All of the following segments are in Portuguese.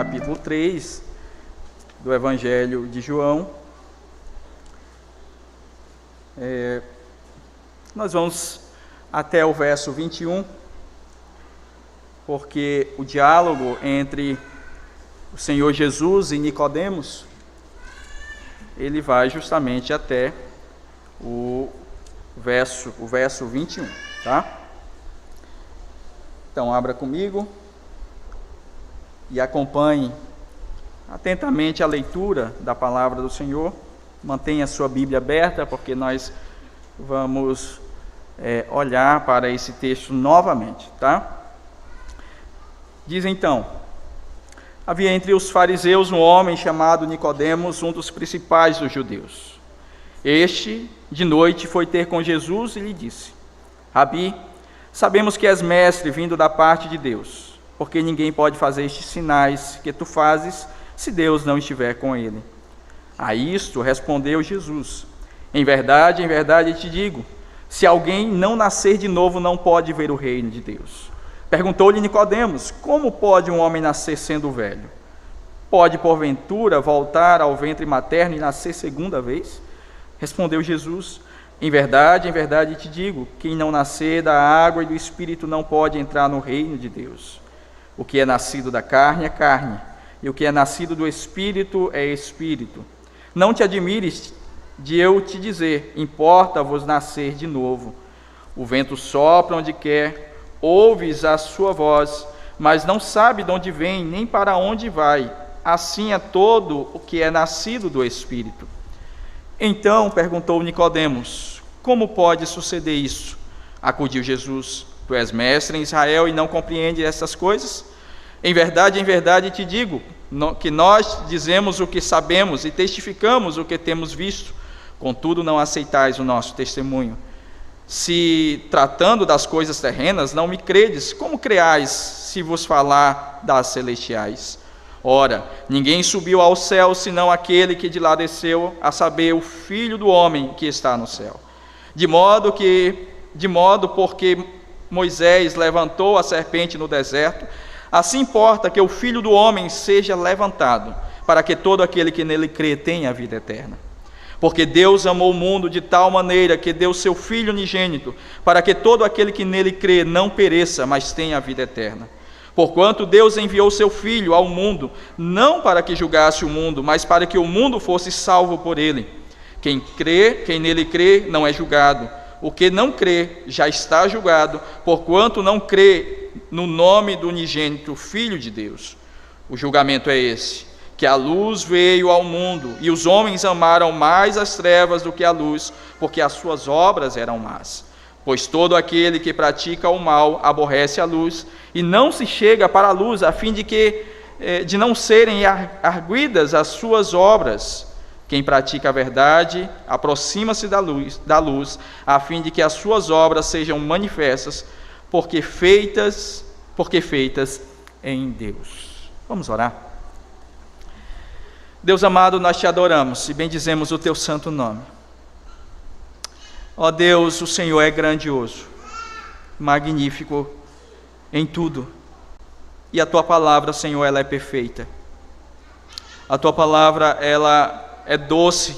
capítulo 3 do Evangelho de João. Nós vamos até o verso 21, porque o diálogo entre o Senhor Jesus e Nicodemos, ele vai justamente até o verso 21, tá? Então, abra comigo e acompanhe atentamente a leitura da palavra do Senhor. Mantenha a sua Bíblia aberta, porque nós vamos olhar para esse texto novamente, tá? Diz então: havia entre os fariseus um homem chamado Nicodemos, um dos principais dos judeus. Este, de noite, foi ter com Jesus e lhe disse: Rabi, sabemos que és mestre vindo da parte de Deus, porque ninguém pode fazer estes sinais que tu fazes se Deus não estiver com ele. A isto respondeu Jesus: em verdade te digo, se alguém não nascer de novo, não pode ver o reino de Deus. Perguntou-lhe Nicodemos: como pode um homem nascer sendo velho? Pode, porventura, voltar ao ventre materno e nascer segunda vez? Respondeu Jesus: em verdade te digo, quem não nascer da água e do Espírito não pode entrar no reino de Deus. O que é nascido da carne é carne, e o que é nascido do Espírito é Espírito. Não te admires de eu te dizer: importa-vos nascer de novo. O vento sopra onde quer, ouves a sua voz, mas não sabe de onde vem, nem para onde vai. Assim é todo o que é nascido do Espírito. Então perguntou Nicodemos: como pode suceder isso? Acudiu Jesus: tu és mestre em Israel e não compreendes essas coisas? Em verdade te digo, que nós dizemos o que sabemos e testificamos o que temos visto, contudo não aceitais o nosso testemunho. Se, tratando das coisas terrenas, não me credes, como creais se vos falar das celestiais? Ora, ninguém subiu ao céu, senão aquele que de lá desceu, a saber, o Filho do homem que está no céu. De modo porque Moisés levantou a serpente no deserto, assim importa que o Filho do homem seja levantado, para que todo aquele que nele crê tenha a vida eterna. Porque Deus amou o mundo de tal maneira que deu seu Filho unigênito, para que todo aquele que nele crê não pereça, mas tenha a vida eterna. Porquanto Deus enviou seu Filho ao mundo, não para que julgasse o mundo, mas para que o mundo fosse salvo por ele. Quem nele crê, não é julgado. O que não crê, já está julgado, porquanto não crê no nome do unigênito Filho de Deus. O julgamento é esse: que a luz veio ao mundo, e os homens amaram mais as trevas do que a luz, porque as suas obras eram más. Pois todo aquele que pratica o mal aborrece a luz, e não se chega para a luz, a fim de não serem arguidas as suas obras. Quem pratica a verdade aproxima-se da luz, a fim de que as suas obras sejam manifestas, porque feitas em Deus. Vamos orar. Deus amado, nós te adoramos e bendizemos o teu santo nome. Ó Deus, o Senhor é grandioso, magnífico em tudo, e a tua palavra, Senhor, ela é perfeita. A tua palavra, ela é doce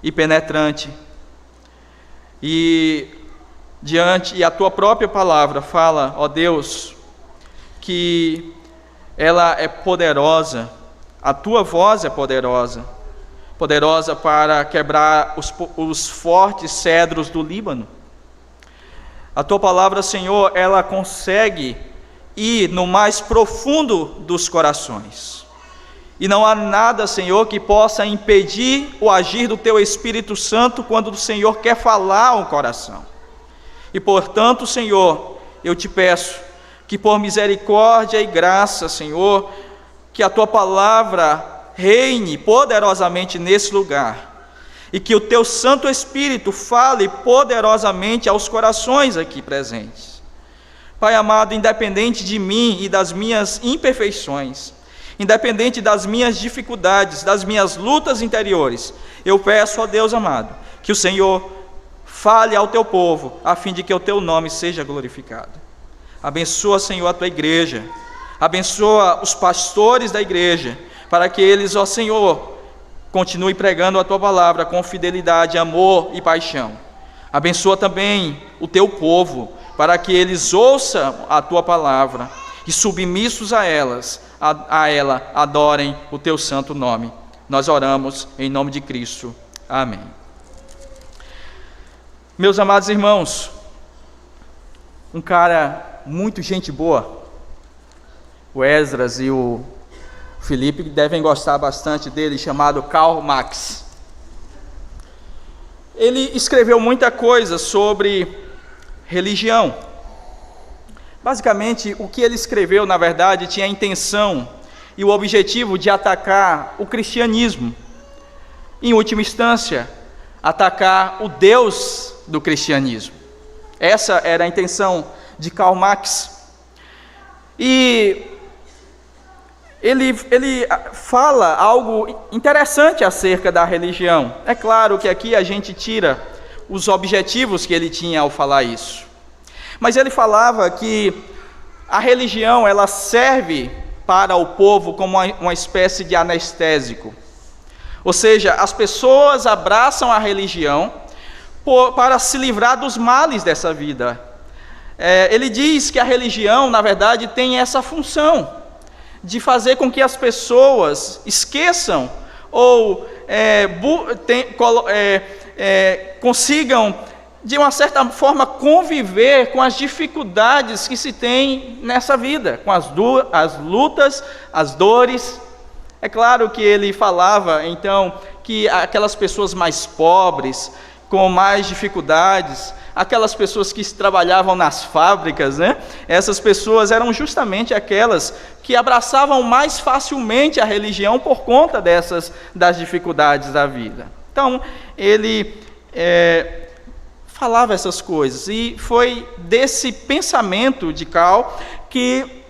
e penetrante, e a tua própria palavra fala, ó Deus, que ela é poderosa. A tua voz é poderosa para quebrar os fortes cedros do Líbano. A tua palavra, Senhor, ela consegue ir no mais profundo dos corações. E não há nada, Senhor, que possa impedir o agir do teu Espírito Santo quando o Senhor quer falar ao coração. E, portanto, Senhor, eu te peço que por misericórdia e graça, Senhor, que a tua palavra reine poderosamente nesse lugar, e que o teu Santo Espírito fale poderosamente aos corações aqui presentes. Pai amado, independente de mim e das minhas imperfeições, independente das minhas dificuldades, das minhas lutas interiores, eu peço a Deus amado, que o Senhor fale ao teu povo, a fim de que o teu nome seja glorificado. Abençoa, Senhor, a tua igreja. Abençoa os pastores da igreja, para que eles, ó Senhor, continuem pregando a Tua palavra com fidelidade, amor e paixão. Abençoa também o Teu povo, para que eles ouçam a Tua palavra e, submissos a ela, adorem o Teu santo nome. Nós oramos em nome de Cristo. Amém. Meus amados irmãos, um cara muito gente boa, o Esdras e o Felipe devem gostar bastante dele, chamado Karl Marx. Ele escreveu muita coisa sobre religião. Basicamente, o que ele escreveu, na verdade, tinha a intenção e o objetivo de atacar o cristianismo. Em última instância, atacar o Deus do cristianismo. Essa era a intenção de Karl Marx. E ele fala algo interessante acerca da religião. É claro que aqui a gente tira os objetivos que ele tinha ao falar isso. Mas ele falava que a religião, ela serve para o povo como uma espécie de anestésico. Ou seja, as pessoas abraçam a religião para se livrar dos males dessa vida. Ele diz que a religião, na verdade, tem essa função de fazer com que as pessoas esqueçam ou consigam, de uma certa forma, conviver com as dificuldades que se tem nessa vida, com as lutas, as dores. É claro que ele falava, então, que aquelas pessoas mais pobres, com mais dificuldades, aquelas pessoas que trabalhavam nas fábricas, né? Essas pessoas eram justamente aquelas que abraçavam mais facilmente a religião por conta das dificuldades da vida. Então, ele falava essas coisas, e foi desse pensamento de Karl que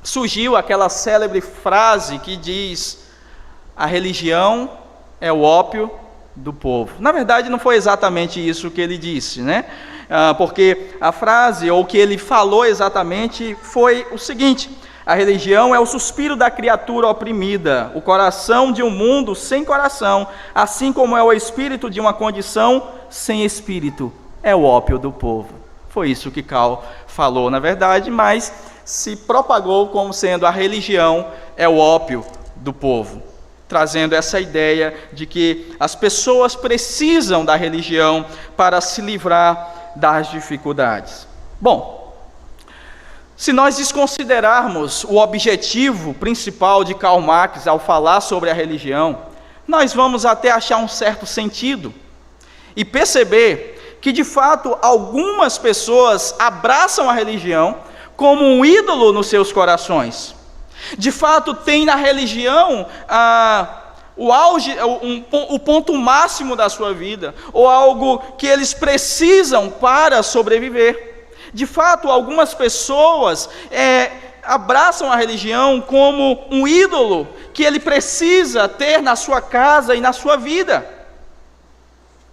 surgiu aquela célebre frase que diz: a religião é o ópio do povo. Na verdade, não foi exatamente isso que ele disse, né? Porque a frase, ou o que ele falou exatamente, foi o seguinte: a religião é o suspiro da criatura oprimida, o coração de um mundo sem coração, assim como é o espírito de uma condição sem espírito, é o ópio do povo. Foi isso que Karl falou, na verdade, mas se propagou como sendo a religião é o ópio do povo, trazendo essa ideia de que as pessoas precisam da religião para se livrar das dificuldades. Bom, se nós desconsiderarmos o objetivo principal de Karl Marx ao falar sobre a religião, nós vamos até achar um certo sentido e perceber que, de fato, algumas pessoas abraçam a religião como um ídolo nos seus corações. De fato, tem na religião o auge, o ponto máximo da sua vida, ou algo que eles precisam para sobreviver. De fato, algumas pessoas abraçam a religião como um ídolo que ele precisa ter na sua casa e na sua vida.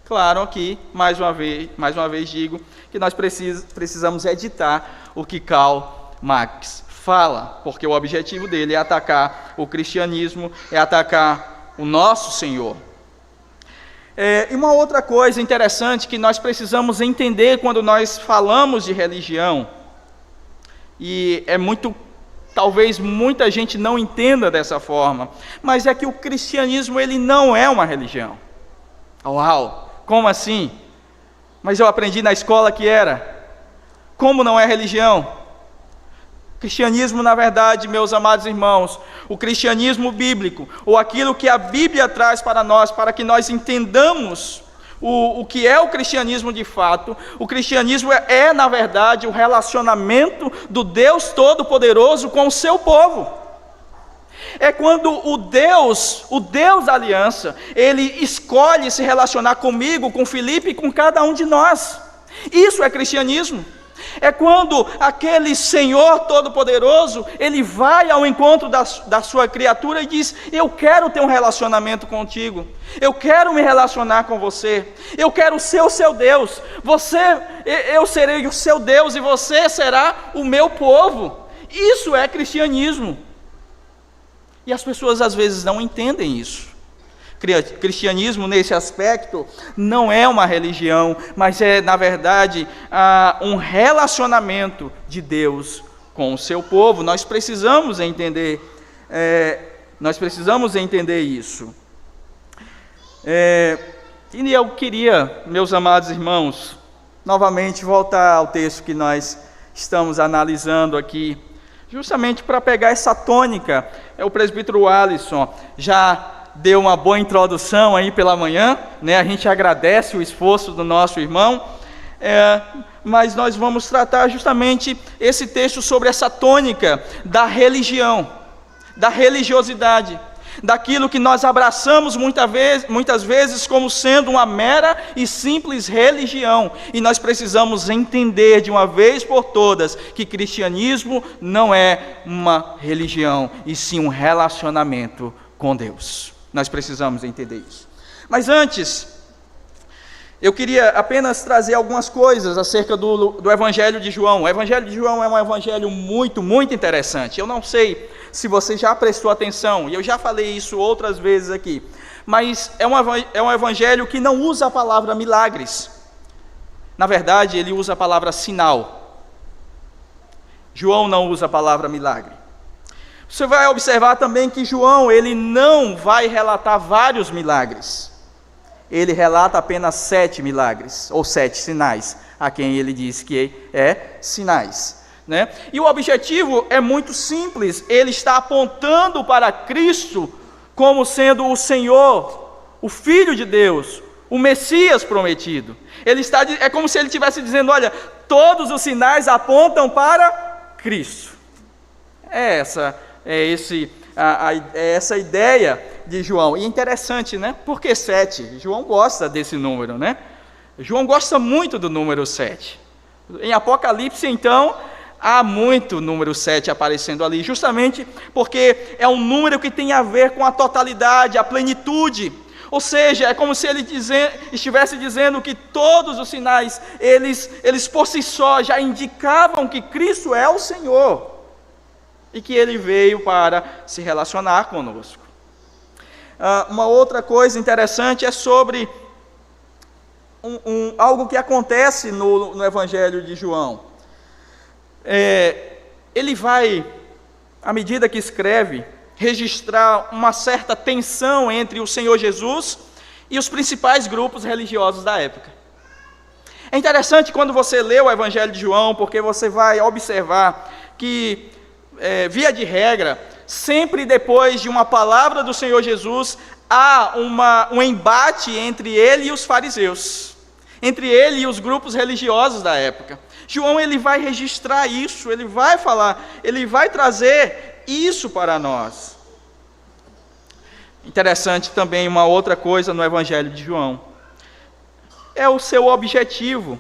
Claro, aqui, mais uma vez digo que nós precisamos editar o que Karl Marx fala, porque o objetivo dele é atacar o cristianismo, é atacar o nosso Senhor. E uma outra coisa interessante que nós precisamos entender quando nós falamos de religião, e talvez muita gente não entenda dessa forma, mas é que o cristianismo, ele não é uma religião. Uau, como assim? Mas eu aprendi na escola que era. Como não é religião? Cristianismo, na verdade, meus amados irmãos, o cristianismo bíblico, ou aquilo que a Bíblia traz para nós, para que nós entendamos o que é o cristianismo de fato. O cristianismo na verdade, o relacionamento do Deus Todo-Poderoso com o seu povo. É quando o Deus da aliança, ele escolhe se relacionar comigo, com Felipe e com cada um de nós. Isso é cristianismo. É quando aquele Senhor Todo-Poderoso, ele vai ao encontro da sua criatura e diz: eu quero ter um relacionamento contigo, eu quero me relacionar com você, eu quero ser o seu Deus, eu serei o seu Deus e você será o meu povo. Isso é cristianismo. E as pessoas às vezes não entendem isso. Cristianismo, nesse aspecto, não é uma religião, mas é, na verdade, um relacionamento de Deus com o seu povo. Nós precisamos entender isso. E eu queria, meus amados irmãos, novamente voltar ao texto que nós estamos analisando aqui, justamente para pegar essa tônica. O presbítero Alisson já deu uma boa introdução aí pela manhã, né? A gente agradece o esforço do nosso irmão, mas nós vamos tratar justamente esse texto sobre essa tônica da religião, da religiosidade, daquilo que nós abraçamos muitas vezes como sendo uma mera e simples religião, e nós precisamos entender de uma vez por todas que cristianismo não é uma religião, e sim um relacionamento com Deus. Nós precisamos entender isso. Mas antes, eu queria apenas trazer algumas coisas acerca do Evangelho de João. O Evangelho de João é um evangelho muito, muito interessante. Eu não sei se você já prestou atenção, e eu já falei isso outras vezes aqui, mas é um evangelho que não usa a palavra milagres. Na verdade, ele usa a palavra sinal. João não usa a palavra milagre. Você vai observar também que João, ele não vai relatar vários milagres. Ele relata apenas 7 milagres, ou 7 sinais, a quem ele diz que é sinais, né? E o objetivo é muito simples, ele está apontando para Cristo como sendo o Senhor, o Filho de Deus, o Messias prometido. É como se ele estivesse dizendo, olha, todos os sinais apontam para Cristo. É essa ideia de João. E é interessante, né? Por que 7? João gosta desse número, né? João gosta muito do número 7. Em Apocalipse, então, há muito número 7 aparecendo ali, justamente porque é um número que tem a ver com a totalidade, a plenitude. Ou seja, é como se ele estivesse dizendo que todos os sinais, eles por si só já indicavam que Cristo é o Senhor e que ele veio para se relacionar conosco. Uma outra coisa interessante é sobre algo que acontece no Evangelho de João. Ele vai, à medida que escreve, registrar uma certa tensão entre o Senhor Jesus e os principais grupos religiosos da época. É interessante quando você lê o Evangelho de João, porque você vai observar que, via de regra, sempre depois de uma palavra do Senhor Jesus, há um embate entre ele e os fariseus, entre ele e os grupos religiosos da época. João, ele vai registrar isso, ele vai falar, ele vai trazer isso para nós. Interessante também uma outra coisa no Evangelho de João, é o seu objetivo,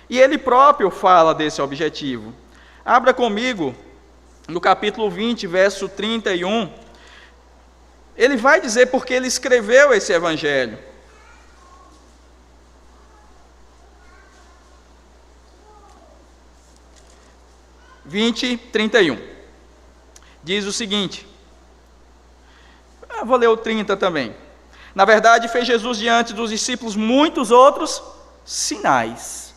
e ele próprio fala desse objetivo. Abra comigo no capítulo 20, verso 31, ele vai dizer porque ele escreveu esse evangelho. (20, 31) diz o seguinte, vou ler o 30 também. Na verdade, fez Jesus diante dos discípulos muitos outros sinais,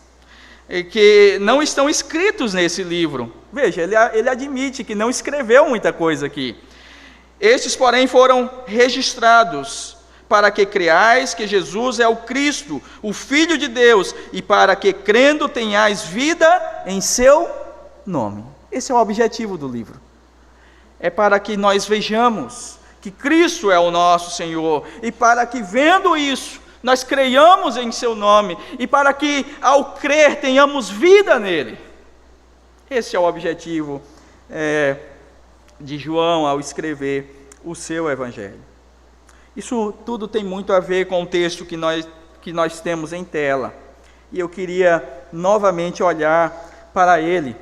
que não estão escritos nesse livro. Veja, ele admite que não escreveu muita coisa aqui. Estes, porém, foram registrados para que creais que Jesus é o Cristo, o Filho de Deus, e para que, crendo, tenhais vida em seu nome. Esse é o objetivo do livro. É para que nós vejamos que Cristo é o nosso Senhor, e para que, vendo isso, nós creiamos em seu nome, e para que, ao crer, tenhamos vida nele. Esse é o objetivo de João ao escrever o seu evangelho. Isso tudo tem muito a ver com o texto que nós temos em tela, e eu queria novamente olhar para ele.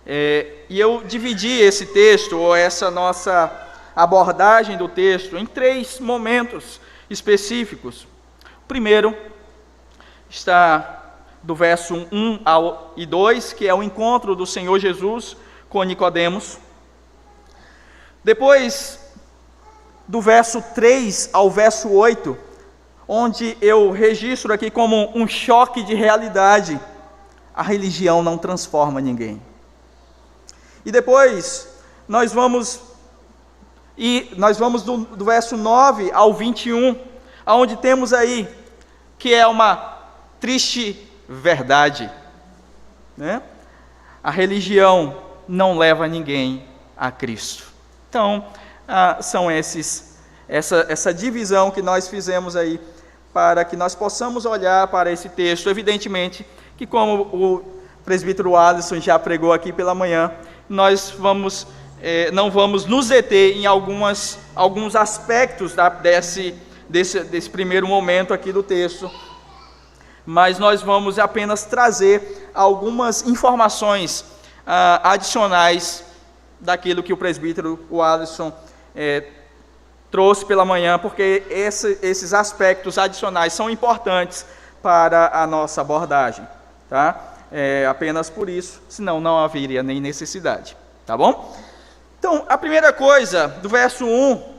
E eu dividi esse texto, ou essa nossa abordagem do texto, em 3 momentos específicos. O primeiro está do verso 1 e 2, que é o encontro do Senhor Jesus com Nicodemos. Depois do verso 3 ao verso 8, onde eu registro aqui como um choque de realidade: a religião não transforma ninguém. E depois nós vamos do verso 9 ao 21, onde temos aí que é uma triste verdade, né? A religião não leva ninguém a Cristo. Então, são essa divisão que nós fizemos aí, para que nós possamos olhar para esse texto. Evidentemente que, como o presbítero Alisson já pregou aqui pela manhã, nós não vamos nos deter em alguns aspectos desse primeiro momento aqui do texto, mas nós vamos apenas trazer algumas informações adicionais daquilo que o presbítero Alisson trouxe pela manhã, porque esses aspectos adicionais são importantes para a nossa abordagem, tá? Apenas por isso, senão não haveria nem necessidade, tá bom? Então, a primeira coisa, do verso 1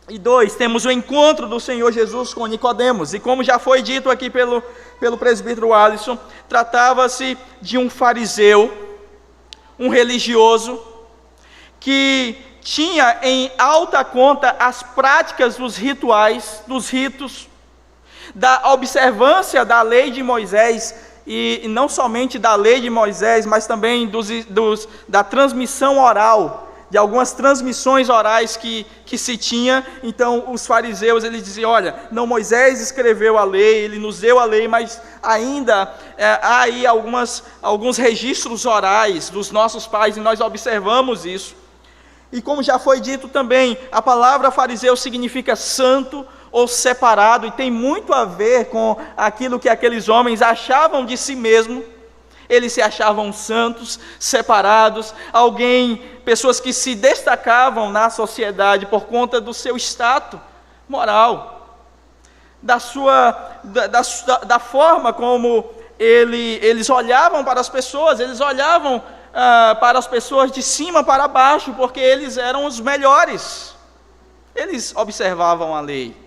e 2, temos o encontro do Senhor Jesus com Nicodemos, e como já foi dito aqui pelo presbítero Alisson, tratava-se de um fariseu, um religioso, que tinha em alta conta as práticas dos rituais, dos ritos, da observância da lei de Moisés, e não somente da lei de Moisés, mas também da transmissão oral, de algumas transmissões orais que se tinha. Então os fariseus, eles diziam: olha, não, Moisés escreveu a lei, ele nos deu a lei, mas ainda há aí alguns registros orais dos nossos pais, e nós observamos isso. E como já foi dito também, a palavra fariseu significa santo ou separado, e tem muito a ver com aquilo que aqueles homens achavam de si mesmos. Eles se achavam santos, separados, pessoas que se destacavam na sociedade por conta do seu status moral, da forma como eles olhavam para as pessoas. Eles olhavam para as pessoas de cima para baixo, porque eles eram os melhores. Eles observavam a lei.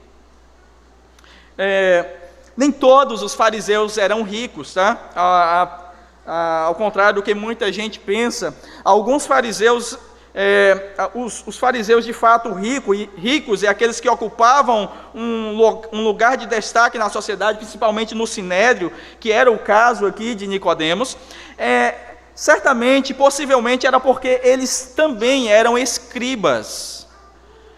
Nem todos os fariseus eram ricos, tá? Ao contrário do que muita gente pensa, alguns fariseus, os fariseus de fato ricos, e aqueles que ocupavam um lugar de destaque na sociedade, principalmente no Sinédrio, que era o caso aqui de Nicodemos, certamente, possivelmente, era porque eles também eram escribas,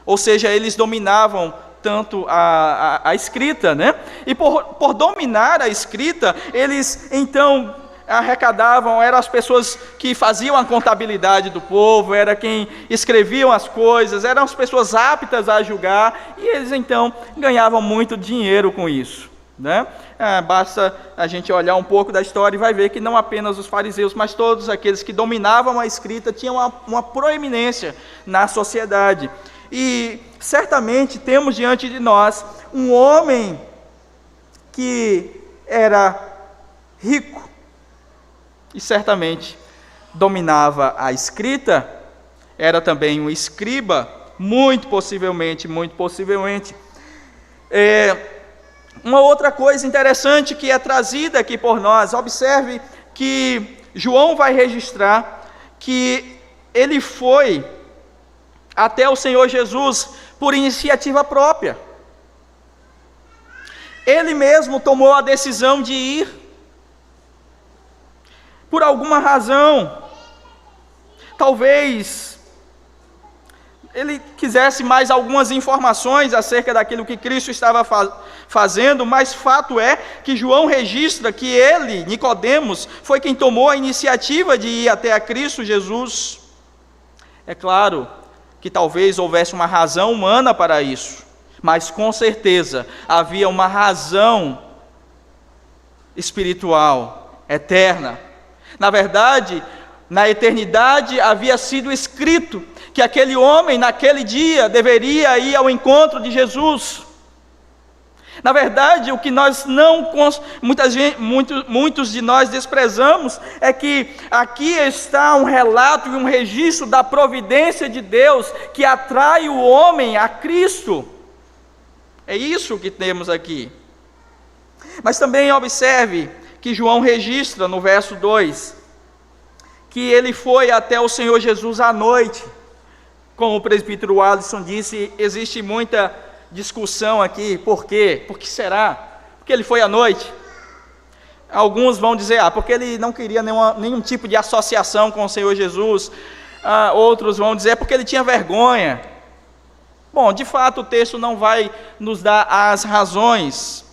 ou seja, eles dominavam tanto a escrita, né? E por dominar a escrita, eles então arrecadavam, eram as pessoas que faziam a contabilidade do povo, era quem escreviam as coisas, eram as pessoas aptas a julgar, e eles então ganhavam muito dinheiro com isso, né? Basta a gente olhar um pouco da história e vai ver que não apenas os fariseus, mas todos aqueles que dominavam a escrita tinham uma proeminência na sociedade. E certamente temos diante de nós um homem que era rico e certamente dominava a escrita, era também um escriba, muito possivelmente. Uma outra coisa interessante que é trazida aqui por nós, observe que João vai registrar que ele foi até o Senhor Jesus por iniciativa própria. Ele mesmo tomou a decisão de ir. Por alguma razão, talvez ele quisesse mais algumas informações acerca daquilo que Cristo estava fazendo, mas fato é que João registra que ele, Nicodemos, foi quem tomou a iniciativa de ir até a Cristo Jesus. É claro que talvez houvesse uma razão humana para isso, mas com certeza havia uma razão espiritual, eterna. Na verdade, na eternidade havia sido escrito que aquele homem naquele dia deveria ir ao encontro de Jesus. Na verdade, o que nós muitos de nós desprezamos é que aqui está um relato e um registro da providência de Deus que atrai o homem a Cristo. É isso que temos aqui. Mas também observe que João registra no verso 2, que ele foi até o Senhor Jesus à noite. Como o presbítero Alisson disse, existe muita discussão aqui. Por quê? Por que será? Porque ele foi à noite? Alguns vão dizer, porque ele não queria nenhum tipo de associação com o Senhor Jesus. Outros vão dizer, porque ele tinha vergonha. Bom, de fato o texto não vai nos dar as razões,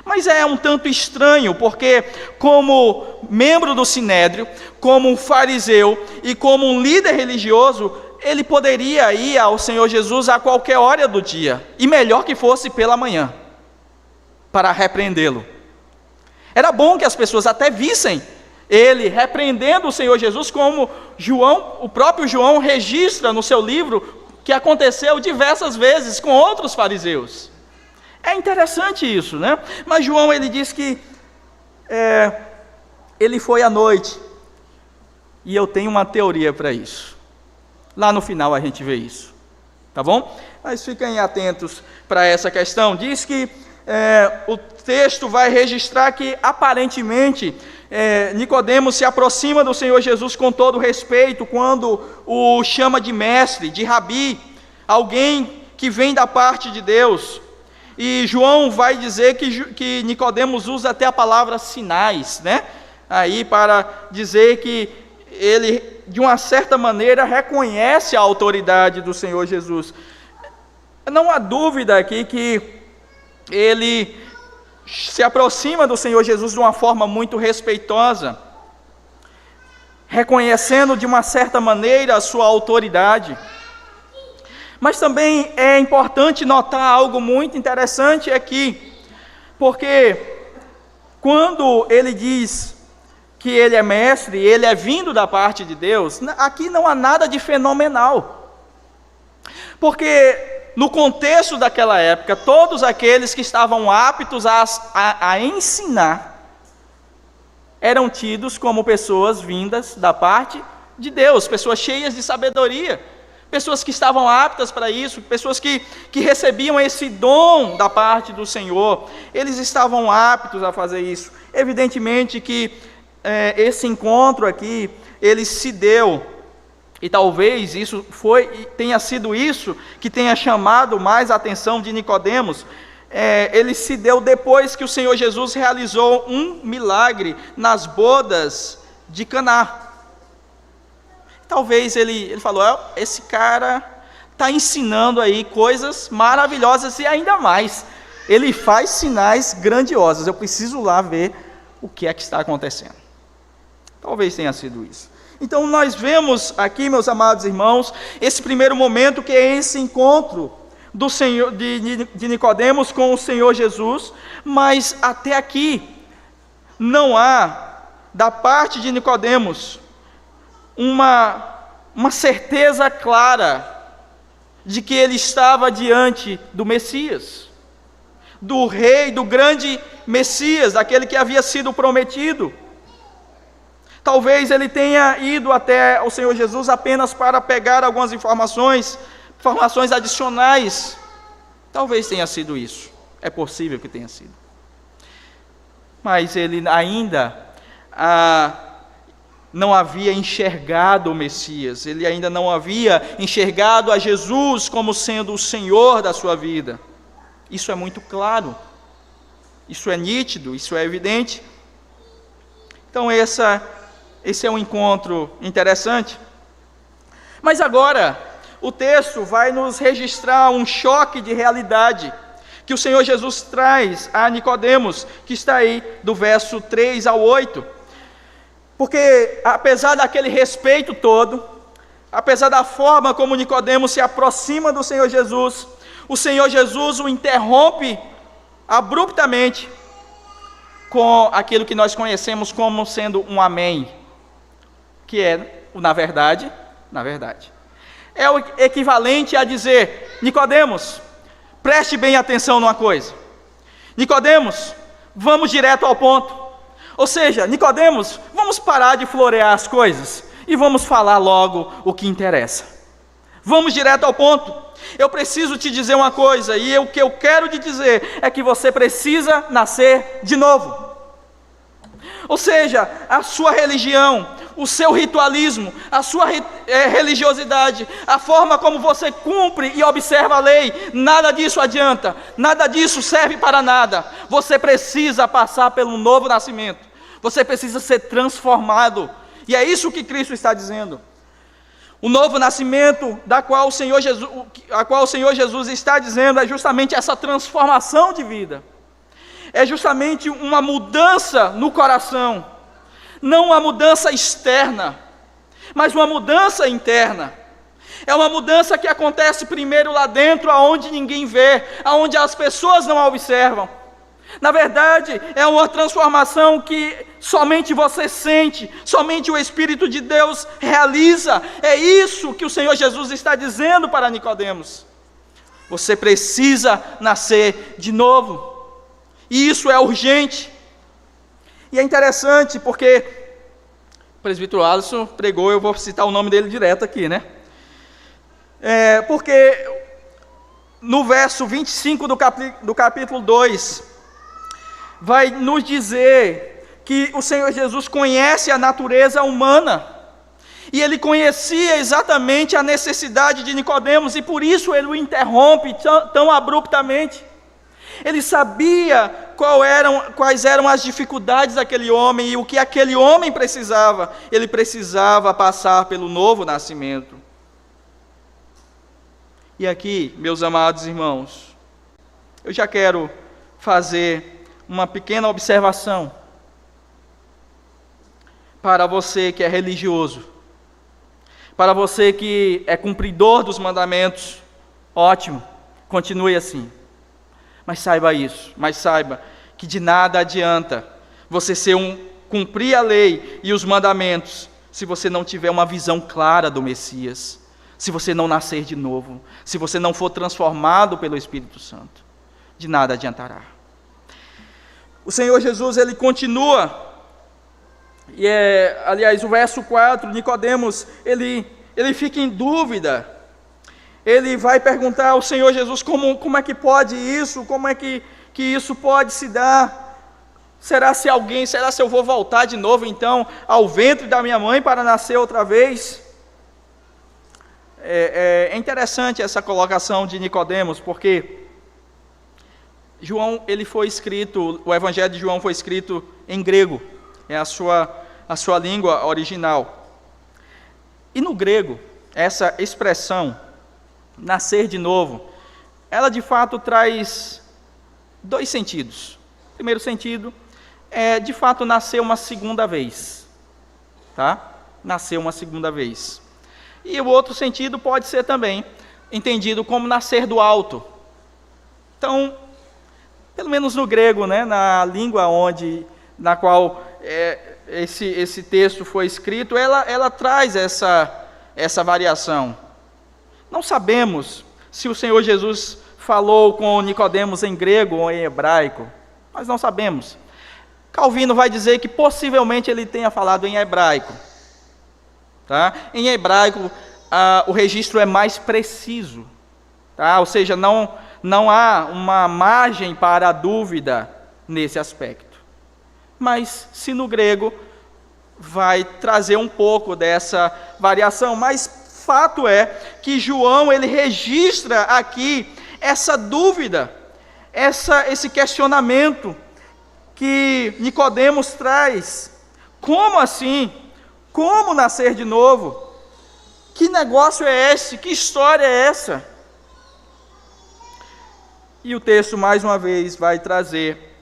mas é um tanto estranho, porque como membro do Sinédrio, como um fariseu e como um líder religioso, ele poderia ir ao Senhor Jesus a qualquer hora do dia, e melhor que fosse pela manhã, para repreendê-lo. Era bom que as pessoas até vissem ele repreendendo o Senhor Jesus, como o próprio João registra no seu livro, que aconteceu diversas vezes com outros fariseus. É interessante isso, né? Mas João, ele diz que ele foi à noite, e eu tenho uma teoria para isso. Lá no final a gente vê isso, tá bom? Mas fiquem atentos para essa questão. Diz que o texto vai registrar que aparentemente Nicodemos se aproxima do Senhor Jesus com todo respeito, quando o chama de mestre, de rabi, alguém que vem da parte de Deus. E João vai dizer que Nicodemos usa até a palavra sinais, né? Aí para dizer que ele, de uma certa maneira, reconhece a autoridade do Senhor Jesus. Não há dúvida aqui que ele se aproxima do Senhor Jesus de uma forma muito respeitosa, reconhecendo de uma certa maneira a sua autoridade. Mas também é importante notar algo muito interessante aqui, porque quando ele diz que ele é mestre, ele é vindo da parte de Deus, aqui não há nada de fenomenal, porque no contexto daquela época, todos aqueles que estavam aptos a ensinar eram tidos como pessoas vindas da parte de Deus, pessoas cheias de sabedoria, pessoas que estavam aptas para isso, pessoas que recebiam esse dom da parte do Senhor. Eles estavam aptos a fazer isso. Evidentemente que esse encontro aqui, ele se deu, e talvez tenha sido isso que tenha chamado mais a atenção de Nicodemos. Ele se deu depois que o Senhor Jesus realizou um milagre nas bodas de Caná. Talvez ele falou, esse cara está ensinando aí coisas maravilhosas, e ainda mais, ele faz sinais grandiosos, eu preciso lá ver o que é que está acontecendo. Talvez tenha sido isso. Então nós vemos aqui, meus amados irmãos, esse primeiro momento, que é esse encontro do Senhor, de Nicodemos com o Senhor Jesus, mas até aqui não há da parte de Nicodemos uma certeza clara de que ele estava diante do Messias, do rei, do grande Messias, daquele que havia sido prometido. Talvez ele tenha ido até o Senhor Jesus apenas para pegar algumas informações adicionais. Talvez tenha sido isso. É possível que tenha sido. Mas ele ainda não havia enxergado o Messias. Ele ainda não havia enxergado a Jesus como sendo o Senhor da sua vida. Isso é muito claro. Isso é nítido, isso é evidente. Então esse é um encontro interessante. Mas agora, o texto vai nos registrar um choque de realidade que o Senhor Jesus traz a Nicodemos, que está aí do verso 3 ao 8. Porque apesar daquele respeito todo, apesar da forma como Nicodemos se aproxima do Senhor Jesus, o Senhor Jesus o interrompe abruptamente com aquilo que nós conhecemos como sendo um amém, que é o na verdade. É o equivalente a dizer: Nicodemos, preste bem atenção numa coisa. Nicodemos, vamos direto ao ponto. Ou seja, Nicodemos, vamos parar de florear as coisas e vamos falar logo o que interessa. Vamos direto ao ponto. Eu preciso te dizer uma coisa, e o que eu quero te dizer é que você precisa nascer de novo. Ou seja, a sua religião, o seu ritualismo, a sua religiosidade, a forma como você cumpre e observa a lei, nada disso adianta, nada disso serve para nada. Você precisa passar pelo novo nascimento, você precisa ser transformado, e é isso que Cristo está dizendo. O novo nascimento a qual o Senhor Jesus está dizendo é justamente essa transformação de vida. É justamente uma mudança no coração, não uma mudança externa, mas uma mudança interna. É uma mudança que acontece primeiro lá dentro, aonde ninguém vê, aonde as pessoas não a observam. Na verdade, é uma transformação que somente você sente, somente o Espírito de Deus realiza. É isso que o Senhor Jesus está dizendo para Nicodemos. Você precisa nascer de novo. E isso é urgente. E é interessante porque o presbítero Alisson pregou, eu vou citar o nome dele direto aqui, né? Porque no verso 25 do capítulo 2, vai nos dizer que o Senhor Jesus conhece a natureza humana. E ele conhecia exatamente a necessidade de Nicodemos, e por isso ele o interrompe tão abruptamente. Ele sabia quais eram as dificuldades daquele homem e o que aquele homem precisava. Ele precisava passar pelo novo nascimento. E aqui, meus amados irmãos, eu já quero fazer uma pequena observação para você que é religioso, para você que é cumpridor dos mandamentos. Ótimo, continue assim. Mas saiba que de nada adianta você cumprir a lei e os mandamentos, se você não tiver uma visão clara do Messias, se você não nascer de novo, se você não for transformado pelo Espírito Santo, de nada adiantará. O Senhor Jesus, ele continua, aliás, o verso 4, Nicodemos, ele fica em dúvida. Ele vai perguntar ao Senhor Jesus como é que pode isso, como é que isso pode se dar. Será se eu vou voltar de novo então ao ventre da minha mãe para nascer outra vez? É interessante essa colocação de Nicodemos, porque o Evangelho de João foi escrito em grego, é a sua língua original. E no grego, essa expressão nascer de novo, ela de fato traz dois sentidos. O primeiro sentido é de fato nascer uma segunda vez, tá? Nascer uma segunda vez. E o outro sentido pode ser também entendido como nascer do alto. Então, pelo menos no grego, né, na língua na qual esse texto foi escrito, ela traz essa variação. Não sabemos se o Senhor Jesus falou com Nicodemos em grego ou em hebraico. Nós não sabemos. Calvino vai dizer que possivelmente ele tenha falado em hebraico. Tá? Em hebraico, o registro é mais preciso. Tá? Ou seja, não há uma margem para a dúvida nesse aspecto. Mas se no grego, vai trazer um pouco dessa variação, mas fato é que João ele registra aqui essa dúvida, esse questionamento que Nicodemos traz. Como assim? Como nascer de novo? Que negócio é esse? Que história é essa? E o texto mais uma vez vai trazer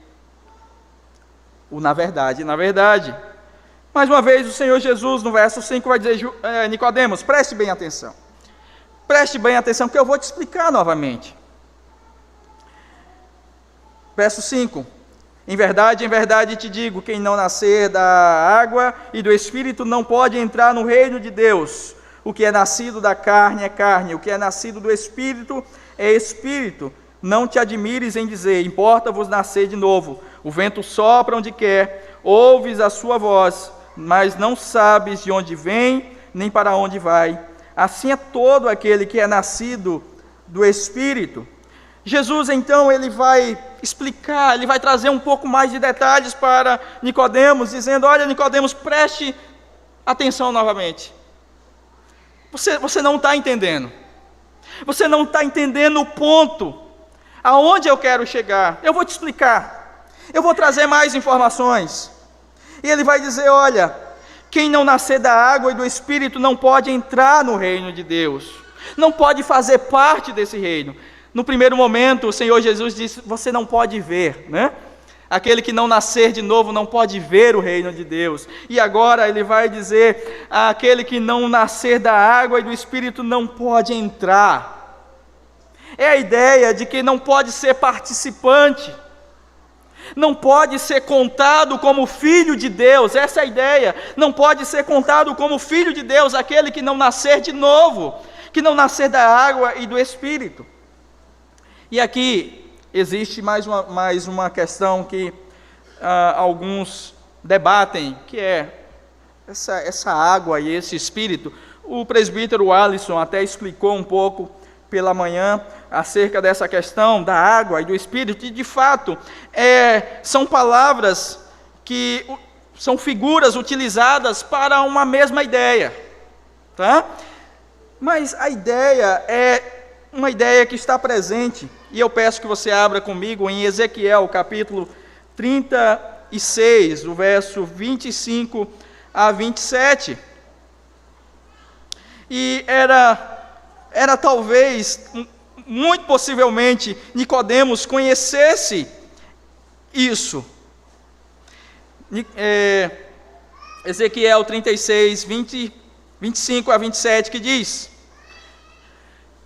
o na verdade. Mais uma vez, o Senhor Jesus, no verso 5, vai dizer, Nicodemos, preste bem atenção. Preste bem atenção, que eu vou te explicar novamente. Verso 5. Em verdade te digo, quem não nascer da água e do Espírito não pode entrar no reino de Deus. O que é nascido da carne é carne, o que é nascido do Espírito é Espírito. Não te admires em dizer: importa-vos nascer de novo. O vento sopra onde quer, ouves a sua voz, mas não sabes de onde vem, nem para onde vai. Assim é todo aquele que é nascido do Espírito. Jesus, então, ele vai explicar, ele vai trazer um pouco mais de detalhes para Nicodemos, dizendo: olha, Nicodemos, preste atenção novamente. Você não está entendendo. Você não está entendendo o ponto, aonde eu quero chegar. Eu vou te explicar. Eu vou trazer mais informações. E ele vai dizer: olha, quem não nascer da água e do Espírito não pode entrar no reino de Deus. Não pode fazer parte desse reino. No primeiro momento, o Senhor Jesus disse: você não pode ver, né? Aquele que não nascer de novo não pode ver o reino de Deus. E agora ele vai dizer: aquele que não nascer da água e do Espírito não pode entrar. É a ideia de que não pode ser participante, não pode ser contado como filho de Deus. Essa é a ideia. Não pode ser contado como filho de Deus aquele que não nascer de novo, que não nascer da água e do Espírito. E aqui existe mais uma questão que alguns debatem, que é essa água e esse Espírito. O presbítero Alisson até explicou um pouco pela manhã acerca dessa questão da água e do Espírito, e de fato são palavras que são figuras utilizadas para uma mesma ideia, tá? Mas a ideia é uma ideia que está presente, e eu peço que você abra comigo em Ezequiel, capítulo 36, o verso 25 a 27. E era talvez, muito possivelmente, Nicodemos conhecesse isso. Ezequiel 36, 25 a 27, que diz: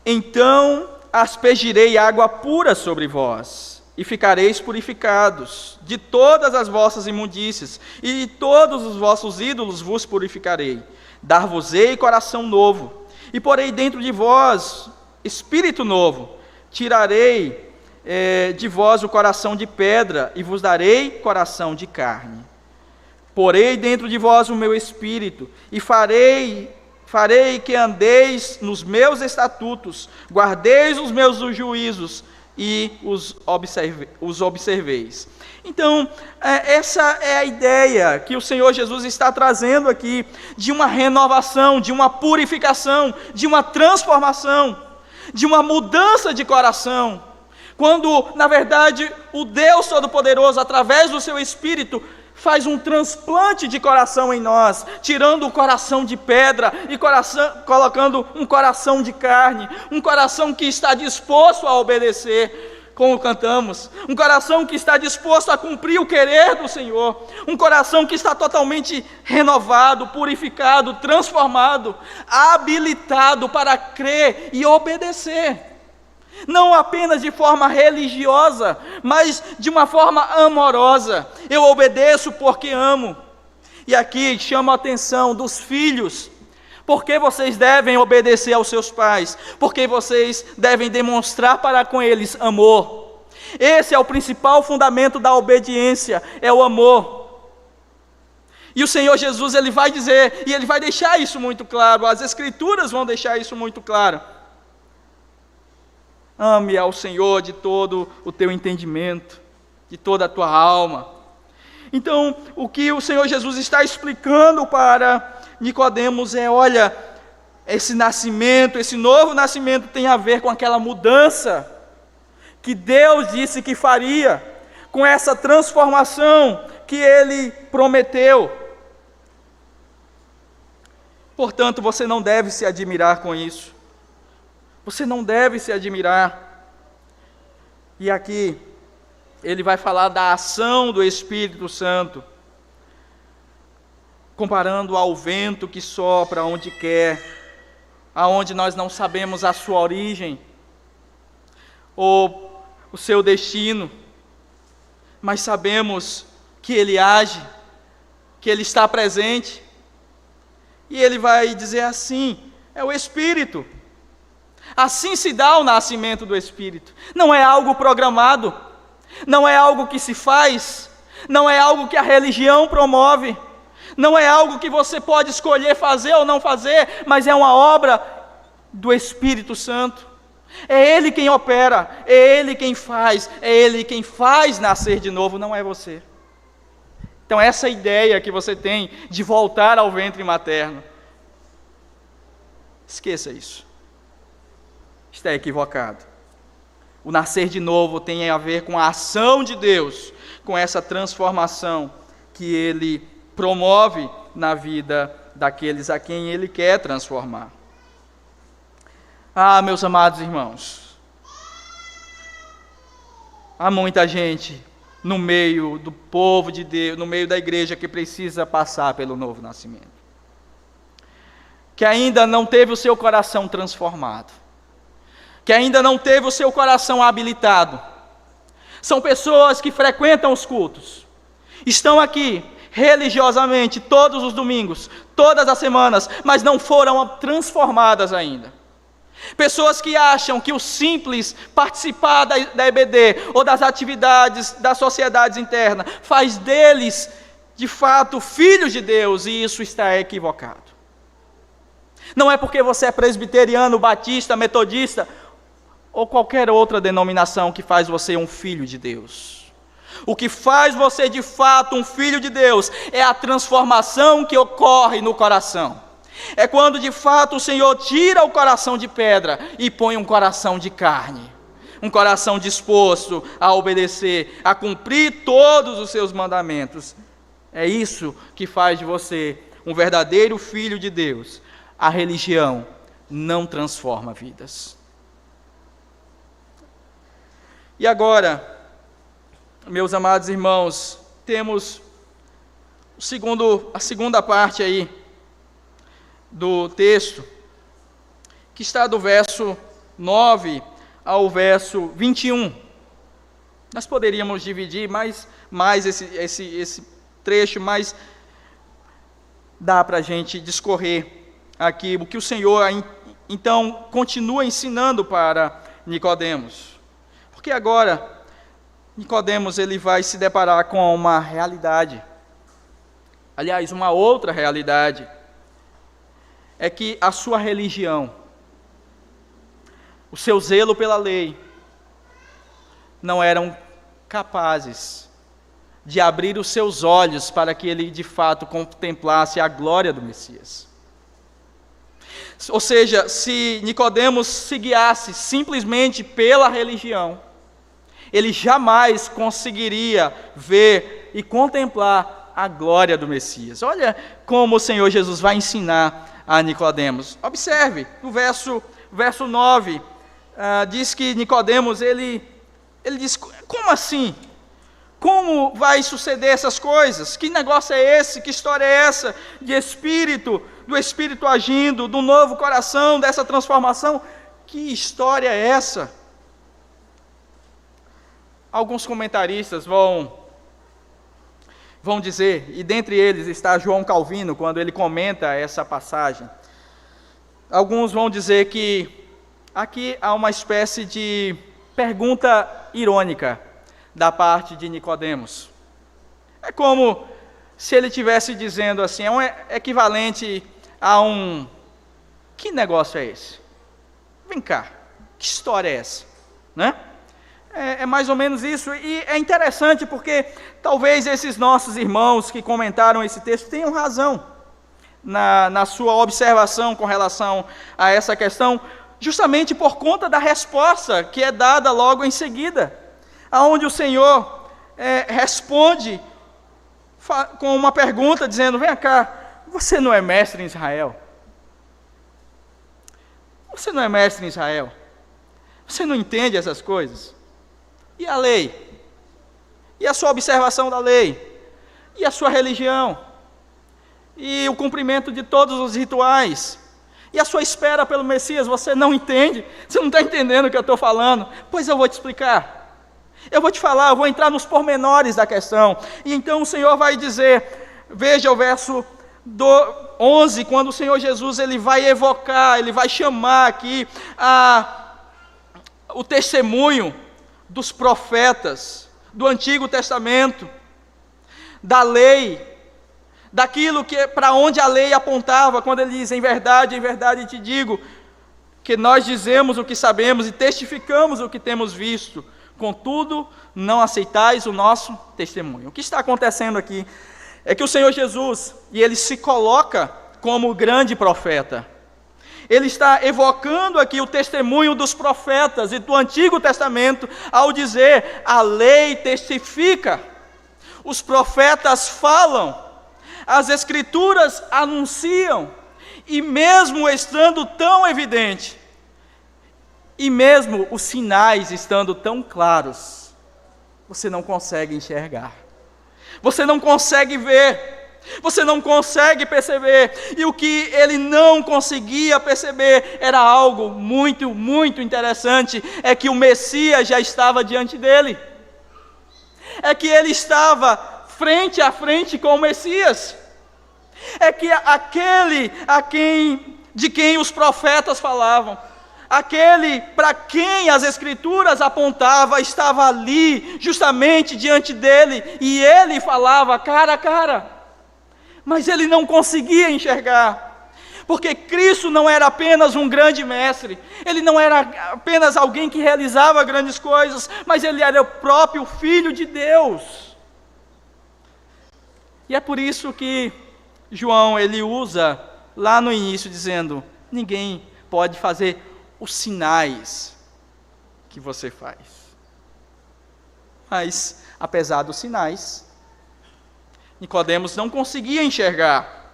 então aspergirei água pura sobre vós, e ficareis purificados de todas as vossas imundícias, e de todos os vossos ídolos vos purificarei. Dar-vos-ei coração novo, e porei dentro de vós espírito novo. Tirarei de vós o coração de pedra, e vos darei coração de carne. Porei dentro de vós o meu espírito, e farei que andeis nos meus estatutos, guardeis os meus juízos e os observeis. Então, essa é a ideia que o Senhor Jesus está trazendo aqui, de uma renovação, de uma purificação, de uma transformação, de uma mudança de coração. Quando, na verdade, o Deus Todo-Poderoso, através do seu Espírito, faz um transplante de coração em nós, tirando o coração de pedra e colocando um coração de carne, um coração que está disposto a obedecer, como cantamos, um coração que está disposto a cumprir o querer do Senhor, um coração que está totalmente renovado, purificado, transformado, habilitado para crer e obedecer. Não apenas de forma religiosa, mas de uma forma amorosa. Eu obedeço porque amo. E aqui chamo a atenção dos filhos. Porque vocês devem obedecer aos seus pais? Porque vocês devem demonstrar para com eles amor. Esse é o principal fundamento da obediência, é o amor. E o Senhor Jesus, ele vai dizer, e ele vai deixar isso muito claro, as Escrituras vão deixar isso muito claro. Ame ao Senhor de todo o teu entendimento, de toda a tua alma. Então, o que o Senhor Jesus está explicando para Nicodemos é: olha, esse nascimento, esse novo nascimento tem a ver com aquela mudança que Deus disse que faria, com essa transformação que Ele prometeu. Portanto, você não deve se admirar com isso. Você não deve se admirar. E aqui, ele vai falar da ação do Espírito Santo, comparando ao vento que sopra onde quer, aonde nós não sabemos a sua origem, ou o seu destino, mas sabemos que ele age, que ele está presente. E ele vai dizer assim: é o Espírito. Assim se dá o nascimento do Espírito. Não é algo programado, não é algo que se faz, não é algo que a religião promove, não é algo que você pode escolher fazer ou não fazer, mas é uma obra do Espírito Santo. É Ele quem opera, é Ele quem faz, é Ele quem faz nascer de novo, não é você. Então essa ideia que você tem de voltar ao ventre materno, esqueça isso. Está equivocado. O nascer de novo tem a ver com a ação de Deus, com essa transformação que Ele promove na vida daqueles a quem Ele quer transformar. Ah, meus amados irmãos, há muita gente no meio do povo de Deus, no meio da igreja, que precisa passar pelo novo nascimento, que ainda não teve o seu coração transformado, que ainda não teve o seu coração habilitado. São pessoas que frequentam os cultos, estão aqui religiosamente todos os domingos, todas as semanas, mas não foram transformadas ainda. Pessoas que acham que o simples participar da EBD ou das atividades das sociedades internas faz deles, de fato, filhos de Deus, e isso está equivocado. Não é porque você é presbiteriano, batista, metodista ou qualquer outra denominação que faz você um filho de Deus. O que faz você de fato um filho de Deus é a transformação que ocorre no coração. É quando de fato o Senhor tira o coração de pedra e põe um coração de carne, um coração disposto a obedecer, a cumprir todos os seus mandamentos. É isso que faz de você um verdadeiro filho de Deus. A religião não transforma vidas. E agora, meus amados irmãos, temos a segunda parte aí do texto, que está do verso 9 ao verso 21. Nós poderíamos dividir mais esse trecho, mas dá para a gente discorrer aqui o que o Senhor então continua ensinando para Nicodemos. Porque agora Nicodemos ele vai se deparar com uma realidade. Aliás, uma outra realidade é que a sua religião, o seu zelo pela lei, não eram capazes de abrir os seus olhos para que ele de fato contemplasse a glória do Messias. Ou seja, se Nicodemos se guiasse simplesmente pela religião, ele jamais conseguiria ver e contemplar a glória do Messias. Olha como o Senhor Jesus vai ensinar a Nicodemos. Observe, no verso 9, diz que Nicodemos, ele diz, como assim? Como vai suceder essas coisas? Que negócio é esse? Que história é essa? De espírito, do Espírito agindo, do novo coração, dessa transformação? Que história é essa? Alguns comentaristas vão dizer, e dentre eles está João Calvino, quando ele comenta essa passagem. Alguns vão dizer que aqui há uma espécie de pergunta irônica da parte de Nicodemos. É como se ele estivesse dizendo assim, é um equivalente a que negócio é esse? Vem cá, que história é essa? Né? É mais ou menos isso, e é interessante porque talvez esses nossos irmãos que comentaram esse texto tenham razão na sua observação com relação a essa questão, justamente por conta da resposta que é dada logo em seguida, aonde o Senhor responde com uma pergunta dizendo, vem cá, você não é mestre em Israel? Você não é mestre em Israel? Você não entende essas coisas? E a lei? E a sua observação da lei? E a sua religião? E o cumprimento de todos os rituais? E a sua espera pelo Messias? Você não entende? Você não está entendendo o que eu estou falando? Pois eu vou te explicar. Eu vou te falar, eu vou entrar nos pormenores da questão. E então o Senhor vai dizer, veja o verso 11, quando o Senhor Jesus ele vai evocar, ele vai chamar aqui o testemunho dos profetas do Antigo Testamento, da lei, daquilo que para onde a lei apontava, quando ele diz: em verdade te digo, que nós dizemos o que sabemos e testificamos o que temos visto, contudo não aceitais o nosso testemunho. O que está acontecendo aqui é que o Senhor Jesus, e ele se coloca como grande profeta, ele está evocando aqui o testemunho dos profetas e do Antigo Testamento, ao dizer: a lei testifica, os profetas falam, as Escrituras anunciam, e mesmo estando tão evidente, e mesmo os sinais estando tão claros, você não consegue enxergar, você não consegue ver, você não consegue perceber. E o que ele não conseguia perceber era algo muito, muito interessante: é que o Messias já estava diante dele, é que ele estava frente a frente com o Messias, é que aquele de quem os profetas falavam, aquele para quem as Escrituras apontavam, estava ali, justamente diante dele, e ele falava cara a cara, mas ele não conseguia enxergar, porque Cristo não era apenas um grande mestre, ele não era apenas alguém que realizava grandes coisas, mas ele era o próprio Filho de Deus. E é por isso que João, ele usa lá no início, dizendo: ninguém pode fazer os sinais que você faz. Mas, apesar dos sinais, Nicodemos não conseguia enxergar.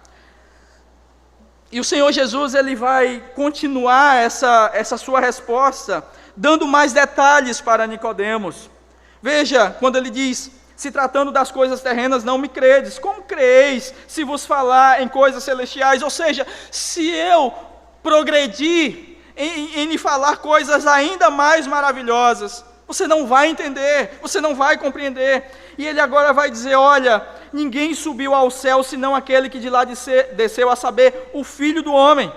E o Senhor Jesus, ele vai continuar essa sua resposta, dando mais detalhes para Nicodemos. Veja, quando ele diz: se tratando das coisas terrenas, não me credes. Como creeis se vos falar em coisas celestiais? Ou seja, se eu progredir em lhe falar coisas ainda mais maravilhosas, você não vai entender, você não vai compreender. E ele agora vai dizer: olha, ninguém subiu ao céu senão aquele que de lá desceu, a saber, o Filho do Homem.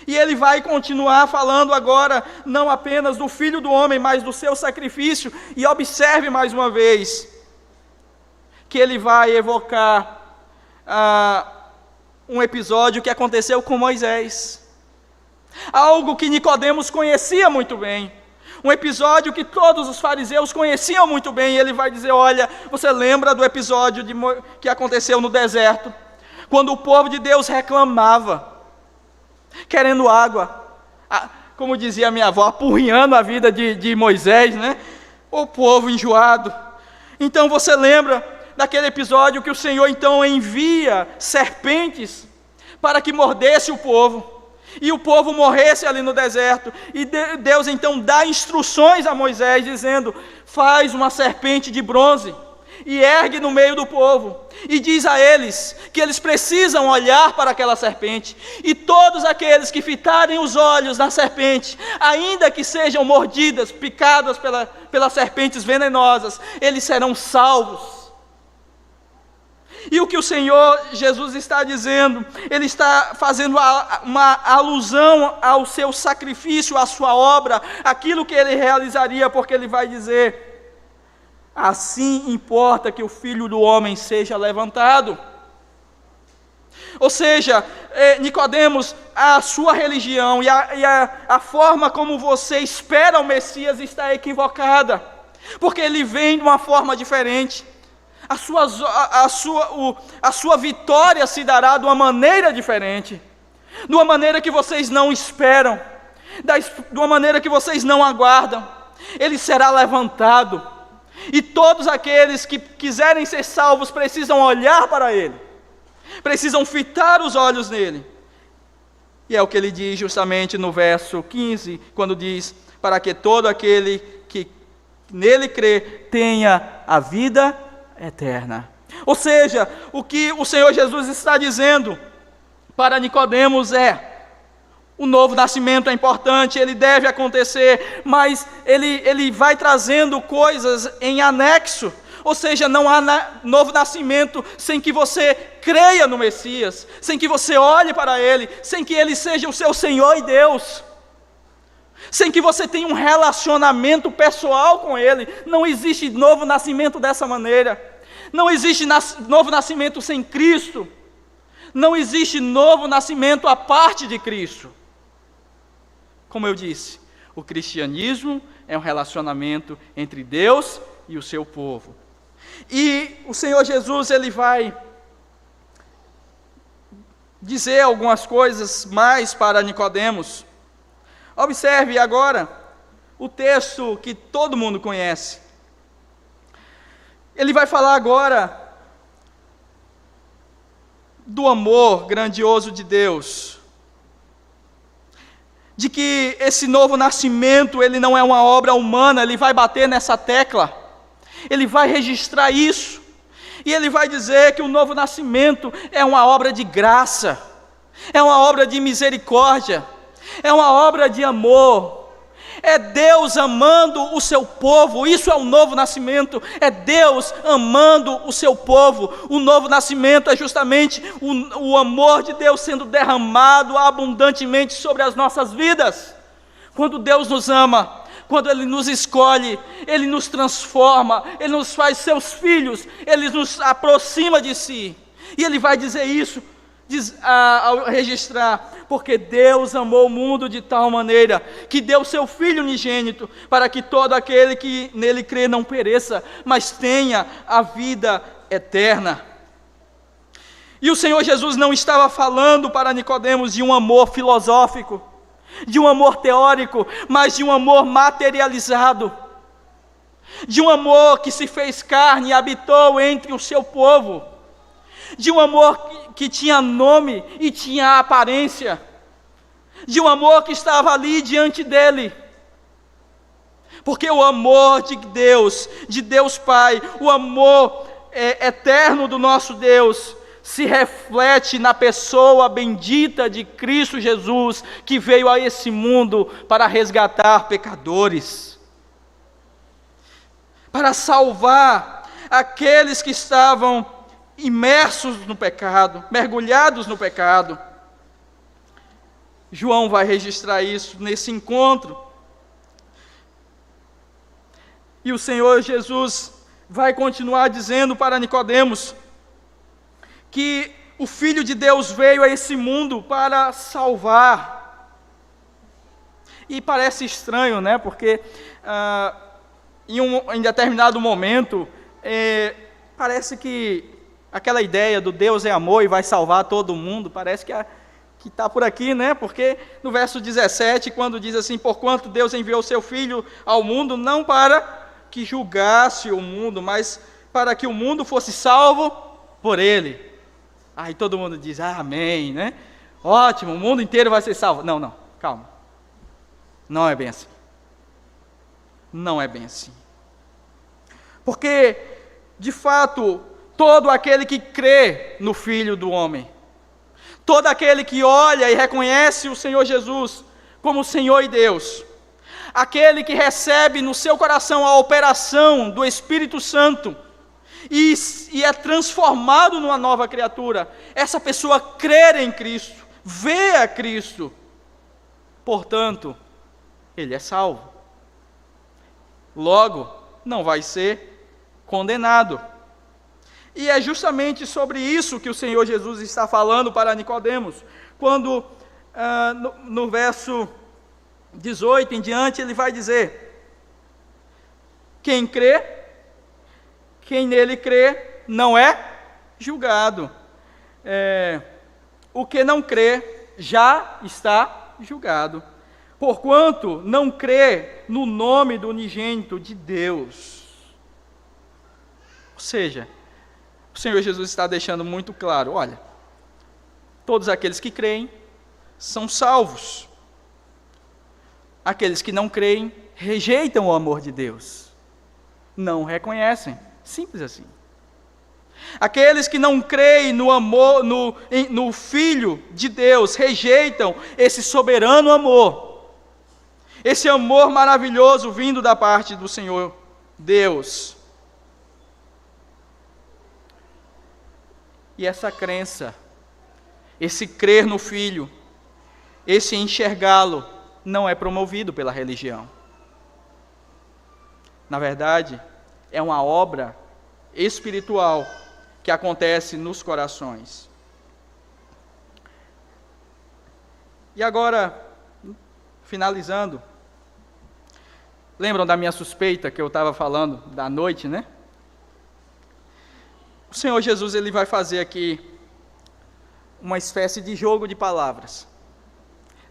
E ele vai continuar falando agora, não apenas do Filho do Homem, mas do seu sacrifício. E observe mais uma vez, que ele vai evocar um episódio que aconteceu com Moisés, algo que Nicodemos conhecia muito bem, um episódio que todos os fariseus conheciam muito bem. E ele vai dizer: olha, você lembra do episódio que aconteceu no deserto, quando o povo de Deus reclamava, querendo água, como dizia a minha avó, apurrinhando a vida de Moisés, né? O povo enjoado. Então você lembra daquele episódio que o Senhor então envia serpentes para que mordesse o povo, e o povo morresse ali no deserto, e Deus então dá instruções a Moisés, dizendo: faz uma serpente de bronze, e ergue no meio do povo, e diz a eles que eles precisam olhar para aquela serpente, e todos aqueles que fitarem os olhos na serpente, ainda que sejam mordidas, picadas pelas serpentes venenosas, eles serão salvos. E o que o Senhor Jesus está dizendo, ele está fazendo uma alusão ao seu sacrifício, à sua obra, aquilo que ele realizaria, porque ele vai dizer: assim importa que o Filho do Homem seja levantado. Ou seja, Nicodemos, a sua religião e a forma como você espera o Messias está equivocada, porque ele vem de uma forma diferente. A sua vitória se dará de uma maneira diferente, de uma maneira que vocês não esperam, de uma maneira que vocês não aguardam. Ele será levantado, e todos aqueles que quiserem ser salvos precisam olhar para ele, precisam fitar os olhos nele. E é o que ele diz justamente no verso 15, quando diz: para que todo aquele que nele crê tenha a vida eterna. Ou seja, o que o Senhor Jesus está dizendo para Nicodemos é: o novo nascimento é importante, ele deve acontecer, mas ele vai trazendo coisas em anexo. Ou seja, não há novo nascimento sem que você creia no Messias, sem que você olhe para Ele, sem que Ele seja o seu Senhor e Deus, sem que você tenha um relacionamento pessoal com Ele. Não existe novo nascimento dessa maneira. Não existe novo nascimento sem Cristo. Não existe novo nascimento à parte de Cristo. Como eu disse, o cristianismo é um relacionamento entre Deus e o seu povo. E o Senhor Jesus, Ele vai dizer algumas coisas mais para Nicodemos. Observe agora o texto que todo mundo conhece. Ele vai falar agora do amor grandioso de Deus, de que esse novo nascimento, ele não é uma obra humana. Ele vai bater nessa tecla, ele vai registrar isso, e ele vai dizer que o novo nascimento é uma obra de graça, é uma obra de misericórdia, é uma obra de amor. É Deus amando o seu povo. Isso é o novo nascimento. É Deus amando o seu povo. O novo nascimento é justamente o amor de Deus sendo derramado abundantemente sobre as nossas vidas. Quando Deus nos ama, quando Ele nos escolhe, Ele nos transforma, Ele nos faz seus filhos, Ele nos aproxima de si. E Ele vai dizer isso, ao registrar: porque Deus amou o mundo de tal maneira que deu seu Filho unigênito, para que todo aquele que nele crê não pereça, mas tenha a vida eterna. E o Senhor Jesus não estava falando para Nicodemos de um amor filosófico, de um amor teórico, mas de um amor materializado, de um amor que se fez carne e habitou entre o seu povo, de um amor que tinha nome e tinha aparência, de um amor que estava ali diante dele. Porque o amor de Deus Pai, o amor eterno do nosso Deus, se reflete na pessoa bendita de Cristo Jesus, que veio a esse mundo para resgatar pecadores, para salvar aqueles que estavam imersos no pecado, mergulhados no pecado. João vai registrar isso nesse encontro. E o Senhor Jesus vai continuar dizendo para Nicodemos que o Filho de Deus veio a esse mundo para salvar. E parece estranho, né? Porque em determinado momento, parece que aquela ideia do Deus é amor e vai salvar todo mundo, parece que está por aqui, né? Porque no verso 17, quando diz assim: porquanto Deus enviou seu Filho ao mundo, não para que julgasse o mundo, mas para que o mundo fosse salvo por ele. Aí todo mundo diz: amém, né? Ótimo, o mundo inteiro vai ser salvo. Não, calma. Não é bem assim. Não é bem assim. Porque, de fato, todo aquele que crê no Filho do Homem, todo aquele que olha e reconhece o Senhor Jesus como Senhor e Deus, aquele que recebe no seu coração a operação do Espírito Santo e é transformado numa nova criatura, essa pessoa crê em Cristo, vê a Cristo, portanto, ele é salvo. Logo, não vai ser condenado. E é justamente sobre isso que o Senhor Jesus está falando para Nicodemos, quando no verso 18 em diante ele vai dizer: quem nele crê, não é julgado. O que não crê já está julgado, porquanto não crê no nome do unigênito de Deus. Ou seja, o Senhor Jesus está deixando muito claro: olha, todos aqueles que creem são salvos. Aqueles que não creem rejeitam o amor de Deus, não reconhecem, simples assim. Aqueles que não creem no amor, no Filho de Deus, rejeitam esse soberano amor, esse amor maravilhoso vindo da parte do Senhor Deus. E essa crença, esse crer no Filho, esse enxergá-lo, não é promovido pela religião. Na verdade, é uma obra espiritual que acontece nos corações. E agora, finalizando, lembram da minha suspeita que eu estava falando da noite, né? O Senhor Jesus, ele vai fazer aqui uma espécie de jogo de palavras.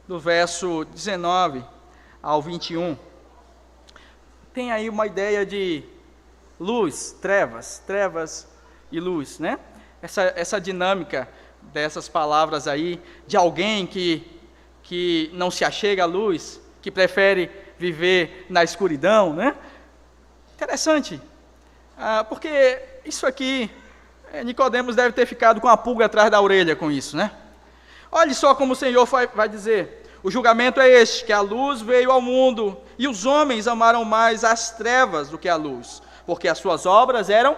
Do verso 19 ao 21, tem aí uma ideia de luz, trevas, trevas e luz, né? Essa dinâmica dessas palavras aí, de alguém que não se achega à luz, que prefere viver na escuridão, né? Interessante, porque isso aqui, Nicodemos deve ter ficado com a pulga atrás da orelha com isso, né? Olhe só como o Senhor vai dizer: o julgamento é este, que a luz veio ao mundo, e os homens amaram mais as trevas do que a luz, porque as suas obras eram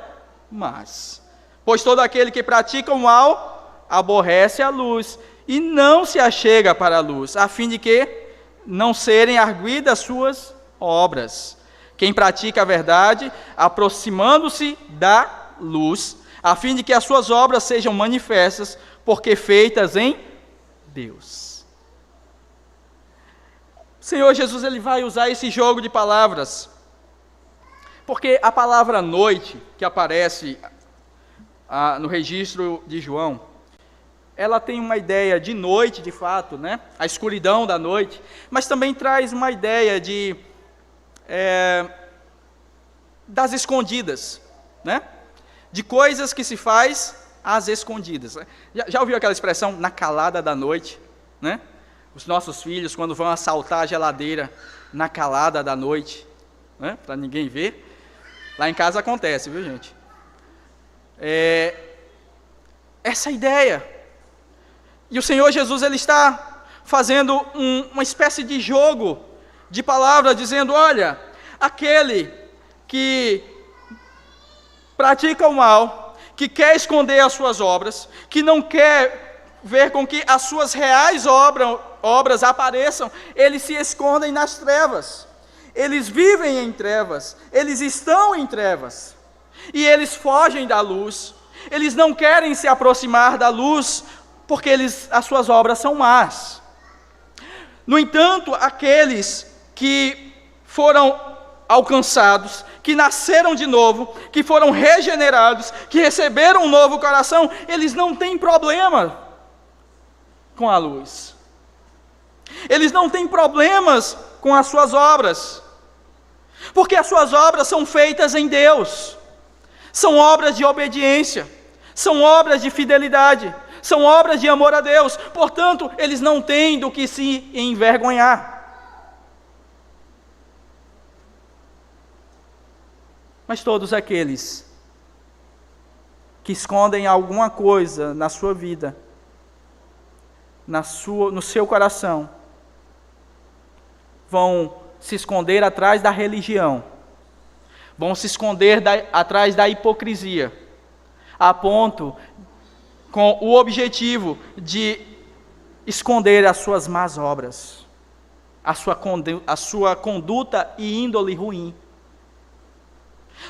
más. Pois todo aquele que pratica o mal, aborrece a luz, e não se achega para a luz, a fim de que não serem arguidas suas obras. Quem pratica a verdade, aproximando-se da luz, a fim de que as suas obras sejam manifestas, porque feitas em Deus. O Senhor Jesus, ele vai usar esse jogo de palavras, porque a palavra noite, que aparece no registro de João, ela tem uma ideia de noite, de fato, né? A escuridão da noite, mas também traz uma ideia das escondidas, né? De coisas que se faz às escondidas. Já ouviu aquela expressão, na calada da noite, né? Os nossos filhos, quando vão assaltar a geladeira na calada da noite, né? Para ninguém ver. Lá em casa acontece, viu, gente? Essa ideia. E o Senhor Jesus, ele está fazendo uma espécie de jogo de palavras, dizendo: olha, aquele que pratica o mal, que quer esconder as suas obras, que não quer ver com que as suas reais obras apareçam, eles se escondem nas trevas, eles vivem em trevas, eles estão em trevas, e eles fogem da luz, eles não querem se aproximar da luz, porque as suas obras são más. No entanto, aqueles que foram alcançados, que nasceram de novo, que foram regenerados, que receberam um novo coração, eles não têm problema com a luz. Eles não têm problemas com as suas obras, porque as suas obras são feitas em Deus, são obras de obediência, são obras de fidelidade, são obras de amor a Deus, portanto, eles não têm do que se envergonhar. Mas todos aqueles que escondem alguma coisa na sua vida, no seu coração, vão se esconder atrás da religião, vão se esconder atrás da hipocrisia, a ponto, com o objetivo de esconder as suas más obras, a sua conduta e índole ruim.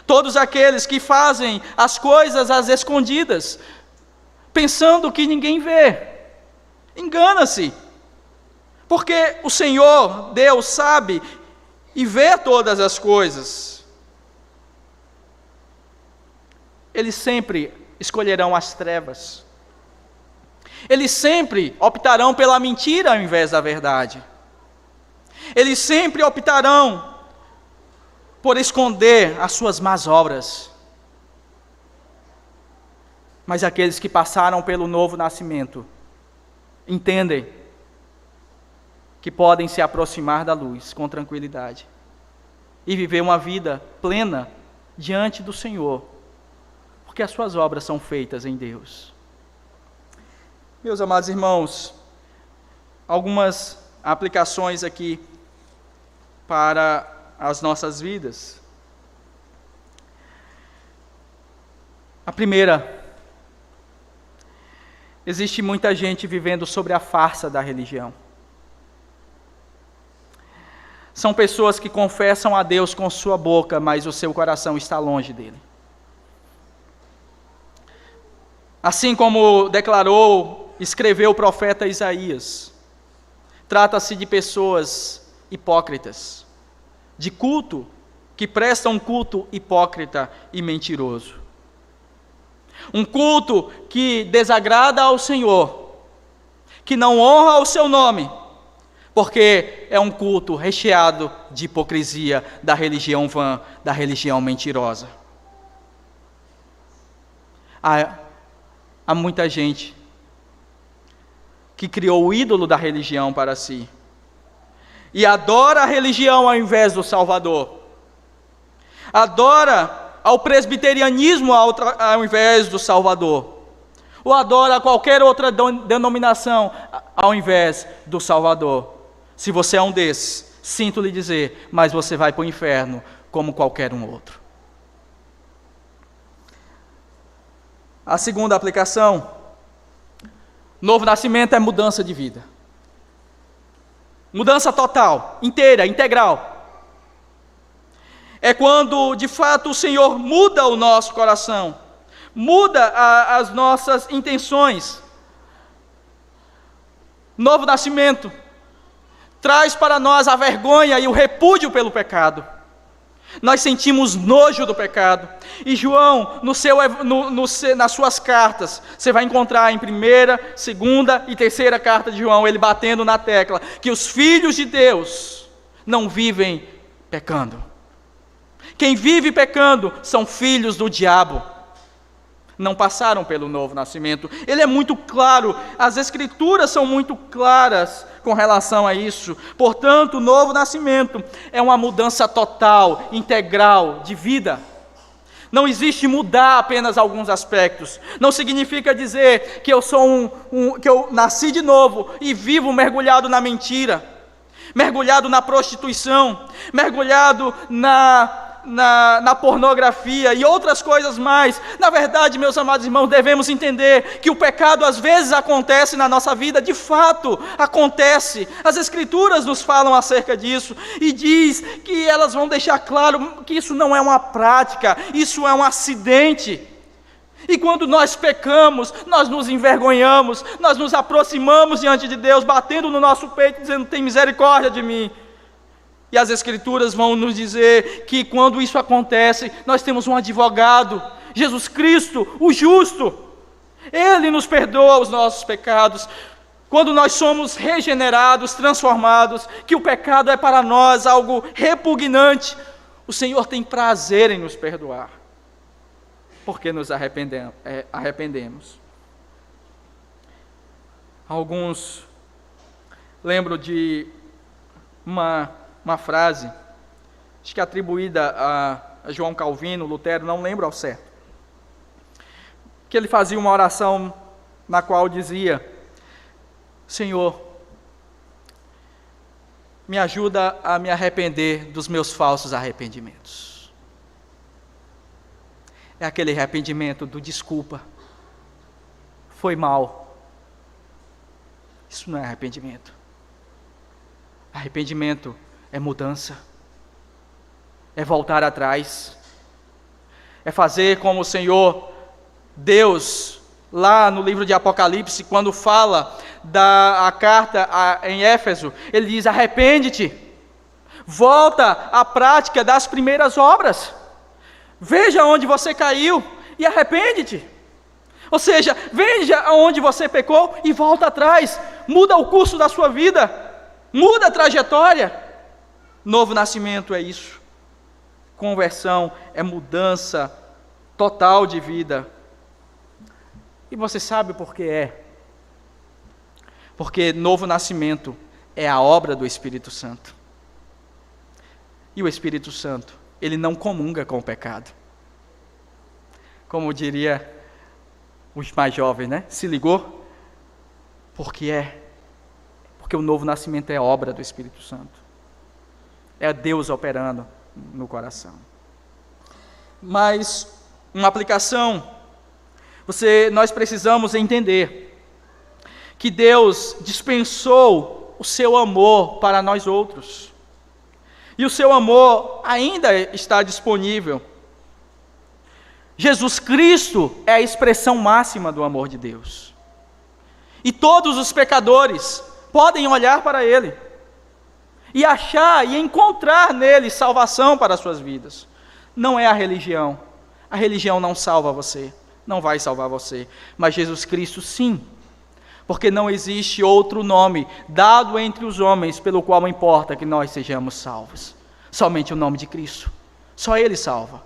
Todos aqueles que fazem as coisas às escondidas, pensando que ninguém vê, engana-se, porque o Senhor, Deus, sabe e vê todas as coisas. Eles sempre escolherão as trevas, eles sempre optarão pela mentira ao invés da verdade, eles sempre optarão por esconder as suas más obras. Mas aqueles que passaram pelo novo nascimento entendem que podem se aproximar da luz com tranquilidade e viver uma vida plena diante do Senhor, porque as suas obras são feitas em Deus. Meus amados irmãos, algumas aplicações aqui para as nossas vidas. A primeira, existe muita gente vivendo sobre a farsa da religião. São pessoas que confessam a Deus com sua boca, mas o seu coração está longe dele. Assim como declarou, escreveu o profeta Isaías, trata-se de pessoas hipócritas, de culto, que prestam um culto hipócrita e mentiroso. Um culto que desagrada ao Senhor, que não honra o seu nome, porque é um culto recheado de hipocrisia da religião vã, da religião mentirosa. Há muita gente que criou o ídolo da religião para si e adora a religião ao invés do Salvador. Adora ao presbiterianismo ao invés do Salvador. Ou adora qualquer outra denominação ao invés do Salvador. Se você é um desses, sinto lhe dizer, mas você vai para o inferno como qualquer um outro. A segunda aplicação, novo nascimento é mudança de vida. Mudança total, inteira, integral. É quando, de fato, o Senhor muda o nosso coração, muda as nossas intenções. Novo nascimento traz para nós a vergonha e o repúdio pelo pecado. Nós sentimos nojo do pecado. E João, nas suas cartas, você vai encontrar em 1ª, 2ª e 3ª carta de João, ele batendo na tecla, que os filhos de Deus não vivem pecando. Quem vive pecando são filhos do diabo. Não passaram pelo novo nascimento. Ele é muito claro, as Escrituras são muito claras com relação a isso. Portanto, o novo nascimento é uma mudança total, integral de vida. Não existe mudar apenas alguns aspectos. Não significa dizer que eu sou que eu nasci de novo e vivo mergulhado na mentira, mergulhado na prostituição, mergulhado na pornografia e outras coisas mais. Na verdade, meus amados irmãos, devemos entender que o pecado às vezes acontece na nossa vida, de fato acontece. As Escrituras nos falam acerca disso e diz que elas vão deixar claro que isso não é uma prática, isso é um acidente. E quando nós pecamos, nós nos envergonhamos, nós nos aproximamos diante de Deus, batendo no nosso peito, dizendo: tem misericórdia de mim. E as Escrituras vão nos dizer que quando isso acontece, nós temos um advogado, Jesus Cristo, o justo. Ele nos perdoa os nossos pecados. Quando nós somos regenerados, transformados, que o pecado é para nós algo repugnante, o Senhor tem prazer em nos perdoar, porque nos arrependemos. Alguns lembram de uma frase, acho que atribuída a João Calvino, Lutero, não lembro ao certo, que ele fazia uma oração na qual dizia: Senhor, me ajuda a me arrepender dos meus falsos arrependimentos. É aquele arrependimento do desculpa, foi mal. Isso não é arrependimento. Arrependimento é mudança, é voltar atrás, é fazer como o Senhor Deus, lá no livro de Apocalipse, quando fala da carta em Éfeso, ele diz: arrepende-te, volta à prática das primeiras obras, veja onde você caiu e arrepende-te. Ou seja, veja onde você pecou e volta atrás, muda o curso da sua vida, muda a trajetória. Novo nascimento é isso. Conversão é mudança total de vida. E você sabe por que é? Porque novo nascimento é a obra do Espírito Santo. E o Espírito Santo, ele não comunga com o pecado. Como diria os mais jovens, né? Se ligou? Porque o novo nascimento é obra do Espírito Santo. É Deus operando no coração. Mas uma aplicação, nós precisamos entender que Deus dispensou o seu amor para nós outros. E o seu amor ainda está disponível. Jesus Cristo é a expressão máxima do amor de Deus. E todos os pecadores podem olhar para Ele e achar e encontrar nele salvação para as suas vidas. Não é a religião. A religião não salva você, não vai salvar você. Mas Jesus Cristo sim. Porque não existe outro nome dado entre os homens pelo qual importa que nós sejamos salvos. Somente o nome de Cristo. Só Ele salva.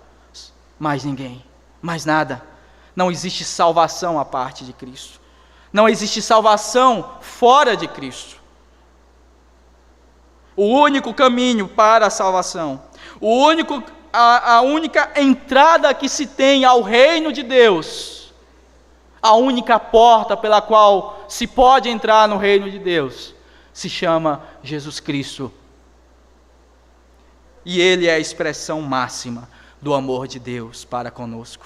Mais ninguém, mais nada. Não existe salvação à parte de Cristo. Não existe salvação fora de Cristo. O único caminho para a salvação, a única entrada que se tem ao reino de Deus, a única porta pela qual se pode entrar no reino de Deus, se chama Jesus Cristo. E Ele é a expressão máxima do amor de Deus para conosco.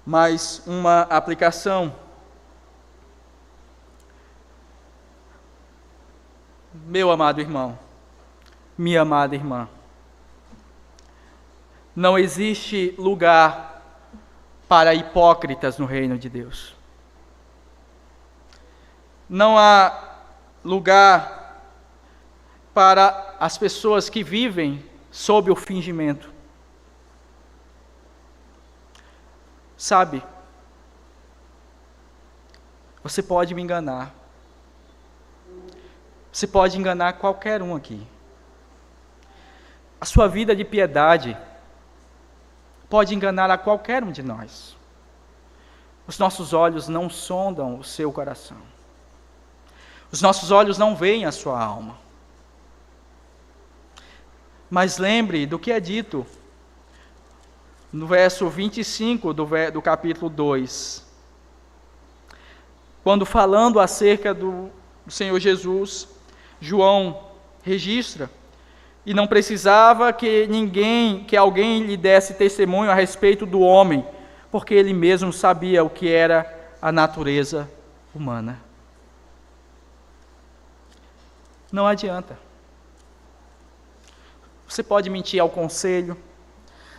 Mais uma aplicação. Meu amado irmão, minha amada irmã, não existe lugar para hipócritas no reino de Deus. Não há lugar para as pessoas que vivem sob o fingimento. Sabe, você pode me enganar. Você pode enganar qualquer um aqui. A sua vida de piedade pode enganar a qualquer um de nós. Os nossos olhos não sondam o seu coração. Os nossos olhos não veem a sua alma. Mas lembre do que é dito no verso 25 do capítulo 2. Quando falando acerca do Senhor Jesus, João registra, e não precisava que alguém lhe desse testemunho a respeito do homem, porque ele mesmo sabia o que era a natureza humana. Não adianta. Você pode mentir ao conselho,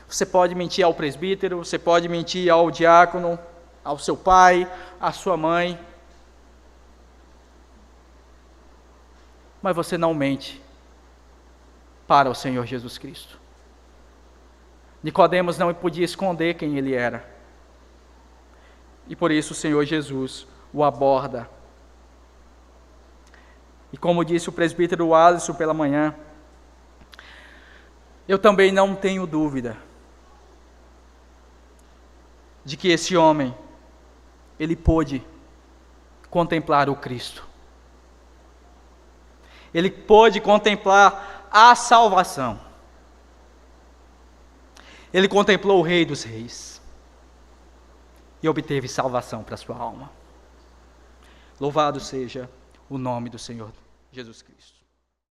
você pode mentir ao presbítero, você pode mentir ao diácono, ao seu pai, à sua mãe, mas você não mente para o Senhor Jesus Cristo. Nicodemos não podia esconder quem ele era. E por isso o Senhor Jesus o aborda. E como disse o presbítero Alisson pela manhã, eu também não tenho dúvida de que esse homem, ele pôde contemplar o Cristo. Ele pôde contemplar a salvação. Ele contemplou o Rei dos Reis e obteve salvação para a sua alma. Louvado seja o nome do Senhor Jesus Cristo.